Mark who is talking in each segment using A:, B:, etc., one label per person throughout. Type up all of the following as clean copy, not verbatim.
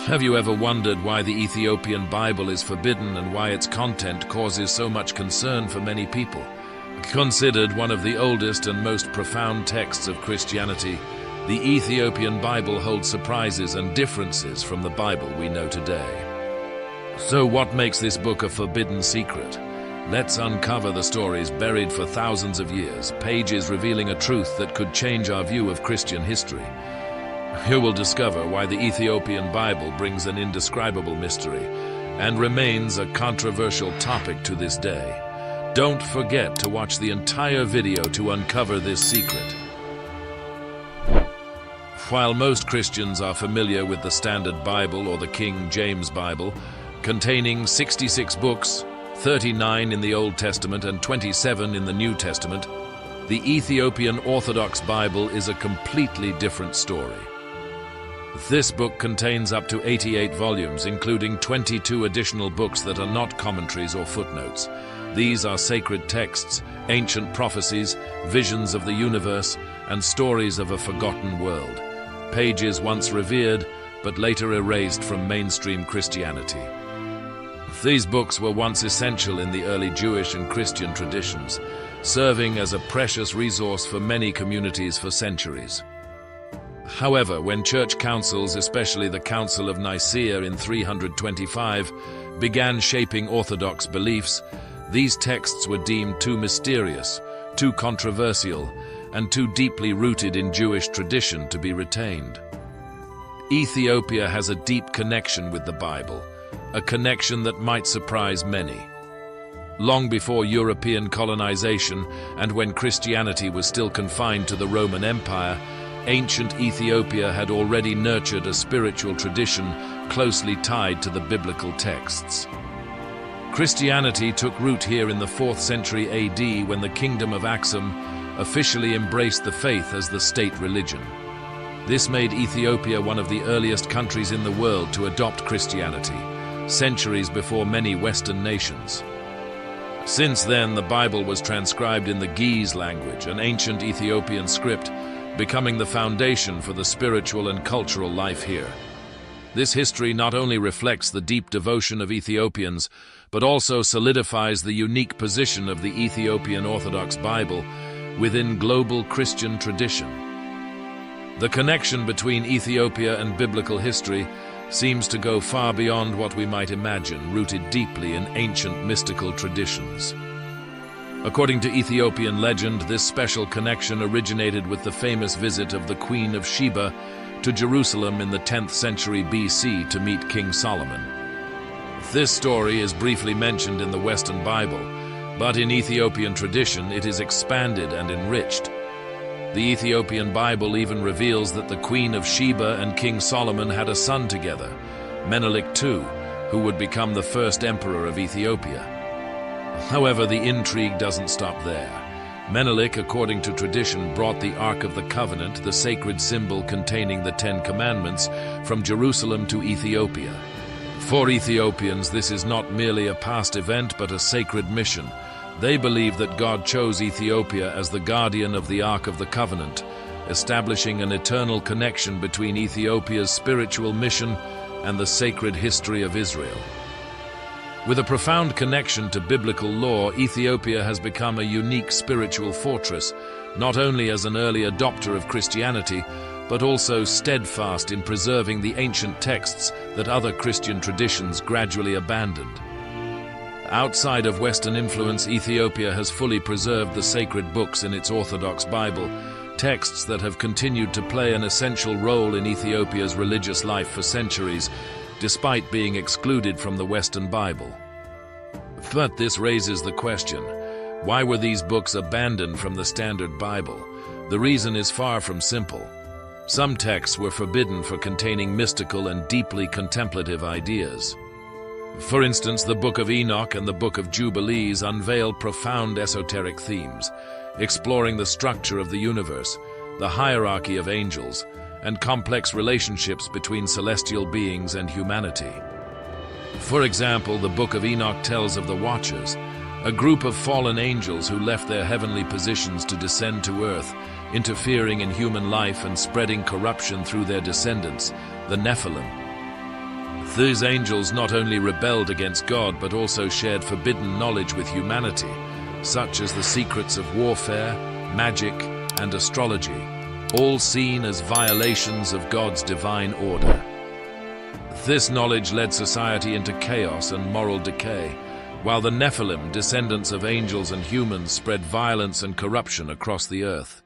A: Have you ever wondered why the Ethiopian Bible is forbidden and why its content causes so much concern for many people? Considered one of the oldest and most profound texts of Christianity, the Ethiopian Bible holds surprises and differences from the Bible we know today. So what makes this book a forbidden secret? Let's uncover the stories buried for thousands of years, pages revealing a truth that could change our view of Christian history. You will discover why the Ethiopian Bible brings an indescribable mystery and remains a controversial topic to this day. Don't forget to watch the entire video to uncover this secret. While most Christians are familiar with the Standard Bible or the King James Bible, containing 66 books, 39 in the Old Testament and 27 in the New Testament, the Ethiopian Orthodox Bible is a completely different story. This book contains up to 88 volumes, including 22 additional books that are not commentaries or footnotes. These are sacred texts, ancient prophecies, visions of the universe, and stories of a forgotten world. Pages once revered, but later erased from mainstream Christianity. These books were once essential in the early Jewish and Christian traditions, serving as a precious resource for many communities for centuries. However, when church councils, especially the Council of Nicaea in 325, began shaping Orthodox beliefs, these texts were deemed too mysterious, too controversial, and too deeply rooted in Jewish tradition to be retained. Ethiopia has a deep connection with the Bible, a connection that might surprise many. Long before European colonization and when Christianity was still confined to the Roman Empire, ancient Ethiopia had already nurtured a spiritual tradition closely tied to the biblical texts. Christianity took root here in the 4th century AD when the Kingdom of Aksum officially embraced the faith as the state religion. This made Ethiopia one of the earliest countries in the world to adopt Christianity, centuries before many Western nations. Since then, the Bible was transcribed in the Ge'ez language, an ancient Ethiopian script, becoming the foundation for the spiritual and cultural life here. This history not only reflects the deep devotion of Ethiopians, but also solidifies the unique position of the Ethiopian Orthodox Bible within global Christian tradition. The connection between Ethiopia and biblical history seems to go far beyond what we might imagine, rooted deeply in ancient mystical traditions. According to Ethiopian legend, this special connection originated with the famous visit of the Queen of Sheba to Jerusalem in the 10th century BC to meet King Solomon. This story is briefly mentioned in the Western Bible, but in Ethiopian tradition it is expanded and enriched. The Ethiopian Bible even reveals that the Queen of Sheba and King Solomon had a son together, Menelik II, who would become the first emperor of Ethiopia. However, the intrigue doesn't stop there. Menelik, according to tradition, brought the Ark of the Covenant, the sacred symbol containing the 10 Commandments, from Jerusalem to Ethiopia. For Ethiopians, this is not merely a past event but a sacred mission. They believe that God chose Ethiopia as the guardian of the Ark of the Covenant, establishing an eternal connection between Ethiopia's spiritual mission and the sacred history of Israel. With a profound connection to biblical lore, Ethiopia has become a unique spiritual fortress, not only as an early adopter of Christianity, but also steadfast in preserving the ancient texts that other Christian traditions gradually abandoned. Outside of Western influence, Ethiopia has fully preserved the sacred books in its Orthodox Bible, texts that have continued to play an essential role in Ethiopia's religious life for centuries, despite being excluded from the Western Bible. But this raises the question, why were these books abandoned from the Standard Bible? The reason is far from simple. Some texts were forbidden for containing mystical and deeply contemplative ideas. For instance, the Book of Enoch and the Book of Jubilees unveil profound esoteric themes, exploring the structure of the universe, the hierarchy of angels, and complex relationships between celestial beings and humanity. For example, the Book of Enoch tells of the Watchers, a group of fallen angels who left their heavenly positions to descend to earth, interfering in human life and spreading corruption through their descendants, the Nephilim. These angels not only rebelled against God but also shared forbidden knowledge with humanity, such as the secrets of warfare, magic, and astrology, all seen as violations of God's divine order. This knowledge led society into chaos and moral decay, while the Nephilim, descendants of angels and humans, spread violence and corruption across the earth.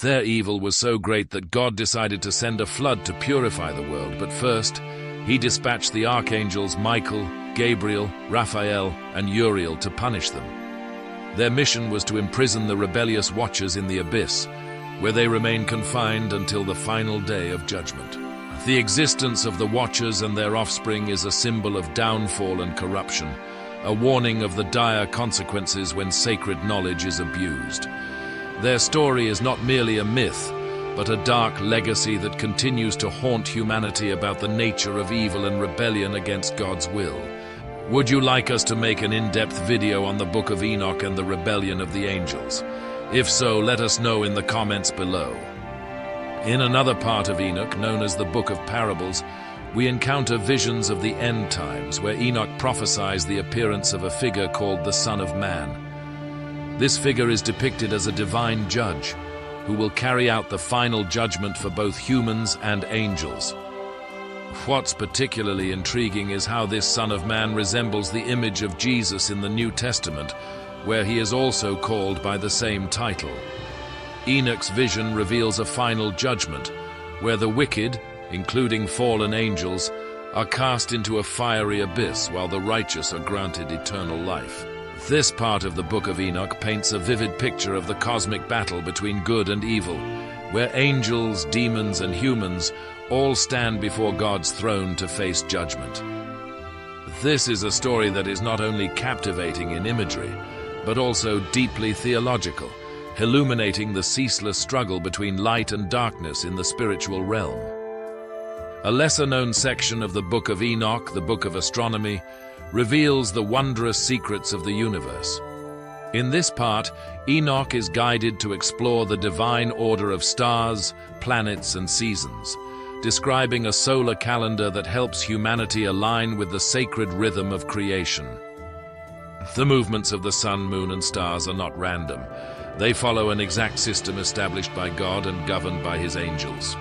A: Their evil was so great that God decided to send a flood to purify the world, but first, he dispatched the archangels Michael, Gabriel, Raphael, and Uriel to punish them. Their mission was to imprison the rebellious watchers in the abyss, where they remain confined until the final day of judgment. The existence of the watchers and their offspring is a symbol of downfall and corruption, a warning of the dire consequences when sacred knowledge is abused. Their story is not merely a myth, but a dark legacy that continues to haunt humanity about the nature of evil and rebellion against God's will. Would you like us to make an in-depth video on the Book of Enoch and the rebellion of the angels? If so, let us know in the comments below. In another part of Enoch, known as the Book of Parables, we encounter visions of the end times, where Enoch prophesies the appearance of a figure called the Son of Man. This figure is depicted as a divine judge, who will carry out the final judgment for both humans and angels. What's particularly intriguing is how this Son of Man resembles the image of Jesus in the New Testament, where he is also called by the same title. Enoch's vision reveals a final judgment, where the wicked, including fallen angels, are cast into a fiery abyss, while the righteous are granted eternal life. This part of the Book of Enoch paints a vivid picture of the cosmic battle between good and evil, where angels, demons, and humans all stand before God's throne to face judgment. This is a story that is not only captivating in imagery, but also deeply theological, illuminating the ceaseless struggle between light and darkness in the spiritual realm. A lesser-known section of the Book of Enoch, the Book of Astronomy, reveals the wondrous secrets of the universe. In this part, Enoch is guided to explore the divine order of stars, planets, and seasons, describing a solar calendar that helps humanity align with the sacred rhythm of creation. The movements of the sun, moon, and stars are not random. They follow an exact system established by God and governed by his angels.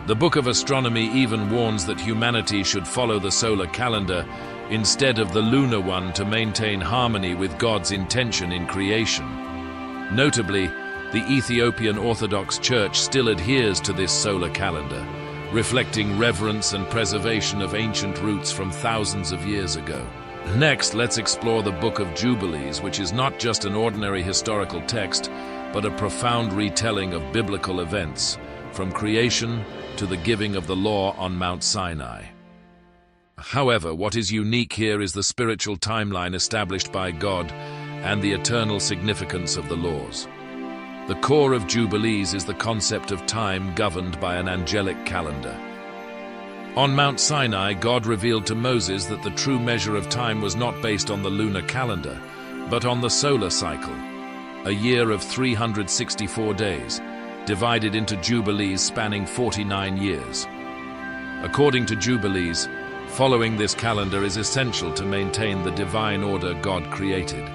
A: The Book of Astronomy even warns that humanity should follow the solar calendar instead of the lunar one to maintain harmony with God's intention in creation. Notably, the Ethiopian Orthodox Church still adheres to this solar calendar, reflecting reverence and preservation of ancient roots from thousands of years ago. Next, let's explore the Book of Jubilees, which is not just an ordinary historical text, but a profound retelling of biblical events, from creation to the giving of the law on Mount Sinai. However, what is unique here is the spiritual timeline established by God and the eternal significance of the laws. The core of Jubilees is the concept of time governed by an angelic calendar. On Mount Sinai, God revealed to Moses that the true measure of time was not based on the lunar calendar, but on the solar cycle, a year of 364 days, divided into Jubilees spanning 49 years. According to Jubilees, following this calendar is essential to maintain the divine order God created.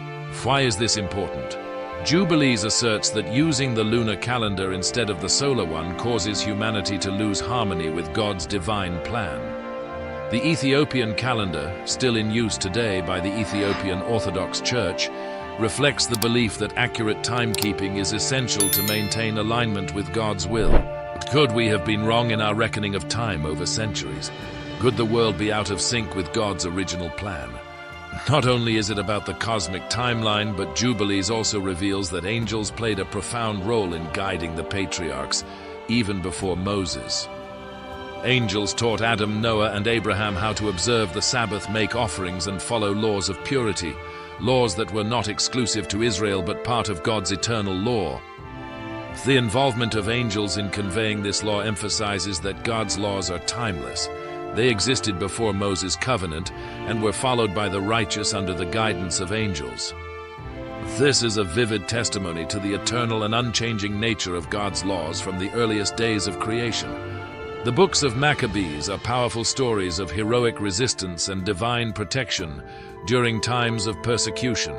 A: Why is this important? Jubilees asserts that using the lunar calendar instead of the solar one causes humanity to lose harmony with God's divine plan. The Ethiopian calendar, still in use today by the Ethiopian Orthodox Church, reflects the belief that accurate timekeeping is essential to maintain alignment with God's will. Could we have been wrong in our reckoning of time over centuries? Could the world be out of sync with God's original plan? Not only is it about the cosmic timeline, but Jubilees also reveals that angels played a profound role in guiding the patriarchs, even before Moses. Angels taught Adam, Noah, and Abraham how to observe the Sabbath, make offerings, and follow laws of purity, laws that were not exclusive to Israel but part of God's eternal law. The involvement of angels in conveying this law emphasizes that God's laws are timeless. They existed before Moses' covenant and were followed by the righteous under the guidance of angels. This is a vivid testimony to the eternal and unchanging nature of God's laws from the earliest days of creation. The books of Maccabees are powerful stories of heroic resistance and divine protection during times of persecution.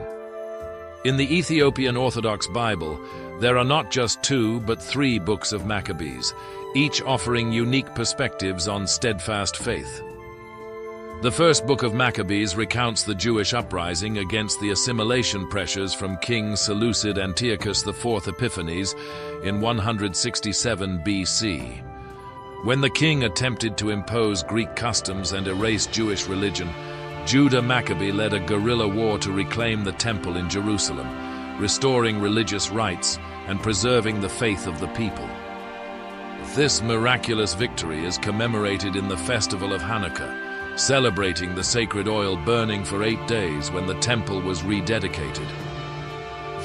A: In the Ethiopian Orthodox Bible, there are not just 2 but 3 books of Maccabees, each offering unique perspectives on steadfast faith. The first book of Maccabees recounts the Jewish uprising against the assimilation pressures from King Seleucid Antiochus IV Epiphanes in 167 BC. When the king attempted to impose Greek customs and erase Jewish religion, Judah Maccabee led a guerrilla war to reclaim the temple in Jerusalem, restoring religious rights and preserving the faith of the people. This miraculous victory is commemorated in the festival of Hanukkah, celebrating the sacred oil burning for 8 days when the temple was rededicated.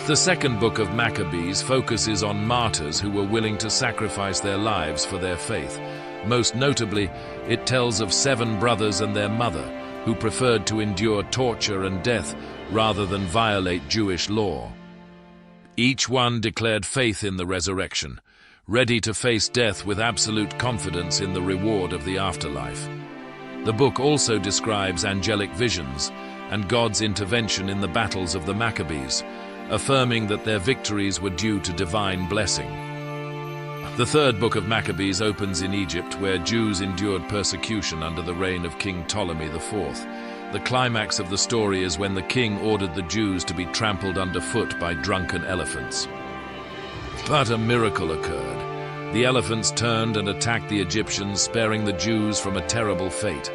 A: The second book of Maccabees focuses on martyrs who were willing to sacrifice their lives for their faith. Most notably, it tells of 7 brothers and their mother who preferred to endure torture and death rather than violate Jewish law. Each one declared faith in the resurrection, ready to face death with absolute confidence in the reward of the afterlife. The book also describes angelic visions and God's intervention in the battles of the Maccabees, affirming that their victories were due to divine blessing. The third book of Maccabees opens in Egypt, where Jews endured persecution under the reign of King Ptolemy IV. The climax of the story is when the king ordered the Jews to be trampled underfoot by drunken elephants. But a miracle occurred. The elephants turned and attacked the Egyptians, sparing the Jews from a terrible fate.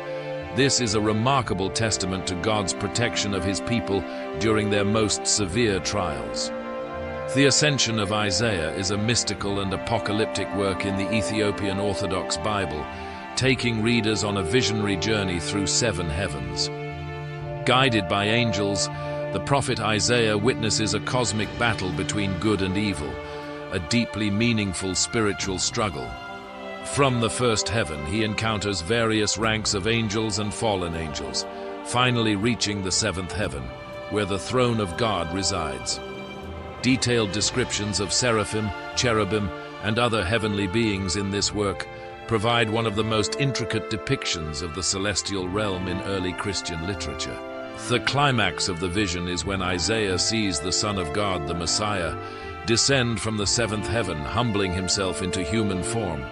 A: This is a remarkable testament to God's protection of his people during their most severe trials. The Ascension of Isaiah is a mystical and apocalyptic work in the Ethiopian Orthodox Bible, taking readers on a visionary journey through 7 heavens. Guided by angels, the prophet Isaiah witnesses a cosmic battle between good and evil, a deeply meaningful spiritual struggle. From the first heaven, he encounters various ranks of angels and fallen angels, finally reaching the 7th heaven, where the throne of God resides. Detailed descriptions of seraphim, cherubim, and other heavenly beings in this work provide one of the most intricate depictions of the celestial realm in early Christian literature. The climax of the vision is when Isaiah sees the Son of God, the Messiah, descend from the 7th heaven, humbling himself into human form.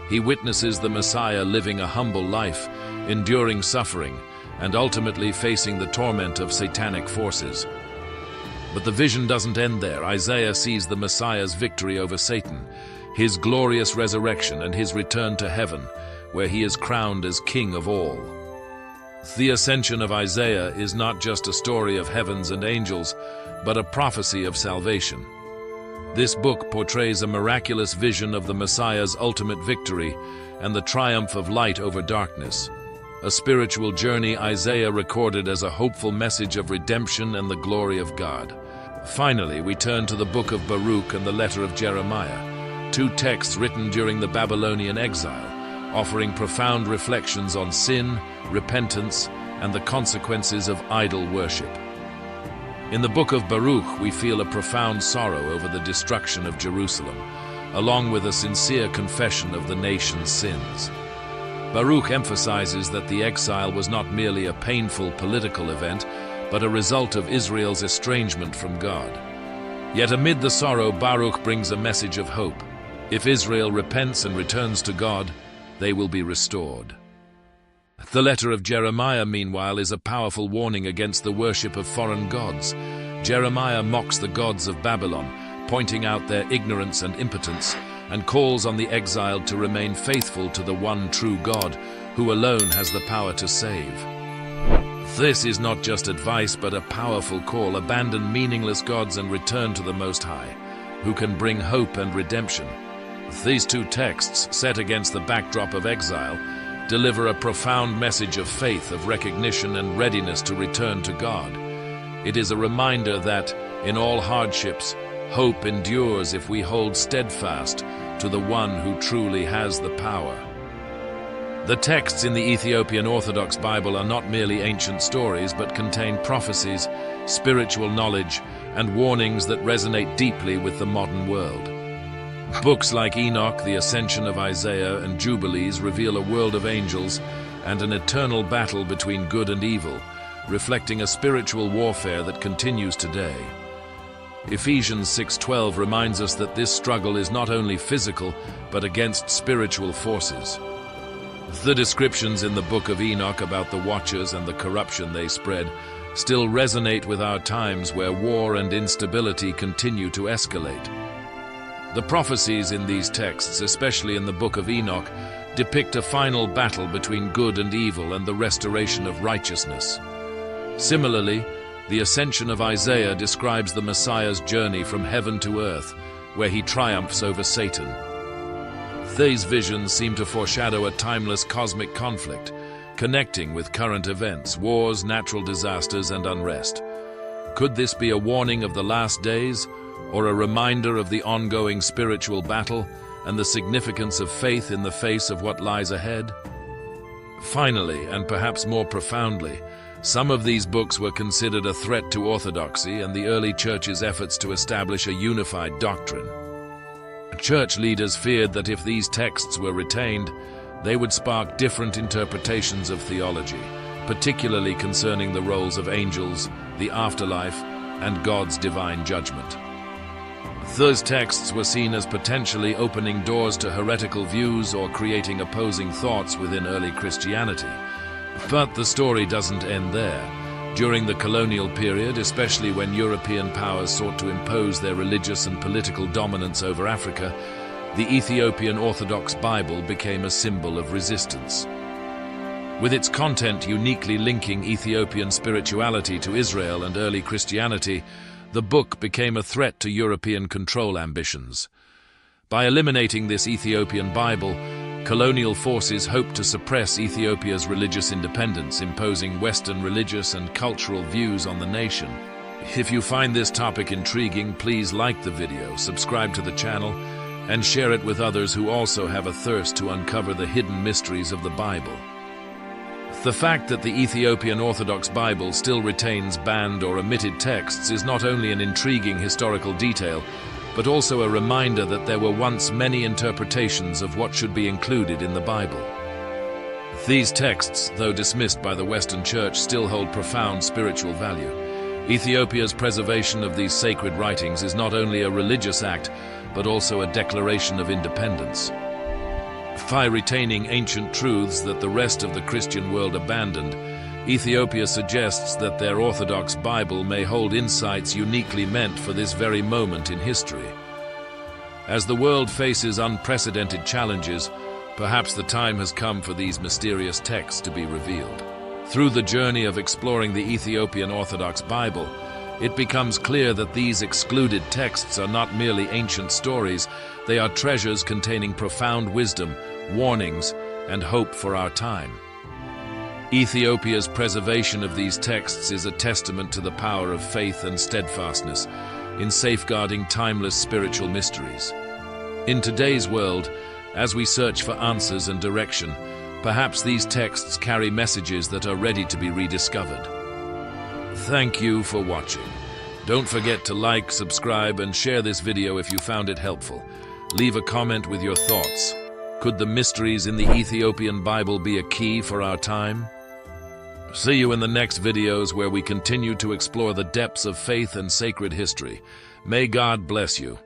A: He witnesses the Messiah living a humble life, enduring suffering, and ultimately facing the torment of satanic forces. But the vision doesn't end there. Isaiah sees the Messiah's victory over Satan, his glorious resurrection, and his return to heaven, where he is crowned as King of all. The Ascension of Isaiah is not just a story of heavens and angels, but a prophecy of salvation. This book portrays a miraculous vision of the Messiah's ultimate victory and the triumph of light over darkness, a spiritual journey Isaiah recorded as a hopeful message of redemption and the glory of God. Finally, we turn to the book of Baruch and the letter of Jeremiah, 2 texts written during the Babylonian exile, offering profound reflections on sin, repentance, and the consequences of idol worship. In the book of Baruch, we feel a profound sorrow over the destruction of Jerusalem, along with a sincere confession of the nation's sins. Baruch emphasizes that the exile was not merely a painful political event, but a result of Israel's estrangement from God. Yet amid the sorrow, Baruch brings a message of hope. If Israel repents and returns to God, they will be restored. The letter of Jeremiah, meanwhile, is a powerful warning against the worship of foreign gods. Jeremiah mocks the gods of Babylon, pointing out their ignorance and impotence, and calls on the exiled to remain faithful to the one true God, who alone has the power to save. This is not just advice, but a powerful call. Abandon meaningless gods and return to the Most High, who can bring hope and redemption. These 2 texts, set against the backdrop of exile, deliver a profound message of faith, of recognition, and readiness to return to God. It is a reminder that, in all hardships, hope endures if we hold steadfast to the one who truly has the power. The texts in the Ethiopian Orthodox Bible are not merely ancient stories, but contain prophecies, spiritual knowledge, and warnings that resonate deeply with the modern world. Books like Enoch, the Ascension of Isaiah, and Jubilees reveal a world of angels and an eternal battle between good and evil, reflecting a spiritual warfare that continues today. Ephesians 6:12 reminds us that this struggle is not only physical, but against spiritual forces. The descriptions in the book of Enoch about the Watchers and the corruption they spread still resonate with our times, where war and instability continue to escalate. The prophecies in these texts, especially in the book of Enoch, depict a final battle between good and evil and the restoration of righteousness. Similarly, the Ascension of Isaiah describes the Messiah's journey from heaven to earth, where he triumphs over Satan. These visions seem to foreshadow a timeless cosmic conflict, connecting with current events, wars, natural disasters, and unrest. Could this be a warning of the last days, or a reminder of the ongoing spiritual battle and the significance of faith in the face of what lies ahead? Finally, and perhaps more profoundly, some of these books were considered a threat to orthodoxy and the early church's efforts to establish a unified doctrine. Church leaders feared that if these texts were retained, they would spark different interpretations of theology, particularly concerning the roles of angels, the afterlife, and God's divine judgment. Those texts were seen as potentially opening doors to heretical views or creating opposing thoughts within early Christianity. But the story doesn't end there. During the colonial period, especially when European powers sought to impose their religious and political dominance over Africa, the Ethiopian Orthodox Bible became a symbol of resistance. With its content uniquely linking Ethiopian spirituality to Israel and early Christianity, the book became a threat to European control ambitions. By eliminating this Ethiopian Bible, colonial forces hoped to suppress Ethiopia's religious independence, imposing Western religious and cultural views on the nation. If you find this topic intriguing, please like the video, subscribe to the channel, and share it with others who also have a thirst to uncover the hidden mysteries of the Bible. The fact that the Ethiopian Orthodox Bible still retains banned or omitted texts is not only an intriguing historical detail, but also a reminder that there were once many interpretations of what should be included in the Bible. These texts, though dismissed by the Western Church, still hold profound spiritual value. Ethiopia's preservation of these sacred writings is not only a religious act, but also a declaration of independence. By retaining ancient truths that the rest of the Christian world abandoned, Ethiopia suggests that their Orthodox Bible may hold insights uniquely meant for this very moment in history. As the world faces unprecedented challenges, perhaps the time has come for these mysterious texts to be revealed. Through the journey of exploring the Ethiopian Orthodox Bible, it becomes clear that these excluded texts are not merely ancient stories, they are treasures containing profound wisdom, warnings, and hope for our time. Ethiopia's preservation of these texts is a testament to the power of faith and steadfastness in safeguarding timeless spiritual mysteries. In today's world, as we search for answers and direction, perhaps these texts carry messages that are ready to be rediscovered. Thank you for watching. Don't forget to like, subscribe, and share this video if you found it helpful. Leave a comment with your thoughts. Could the mysteries in the Ethiopian Bible be a key for our time? See you in the next videos where we continue to explore the depths of faith and sacred history. May God bless you.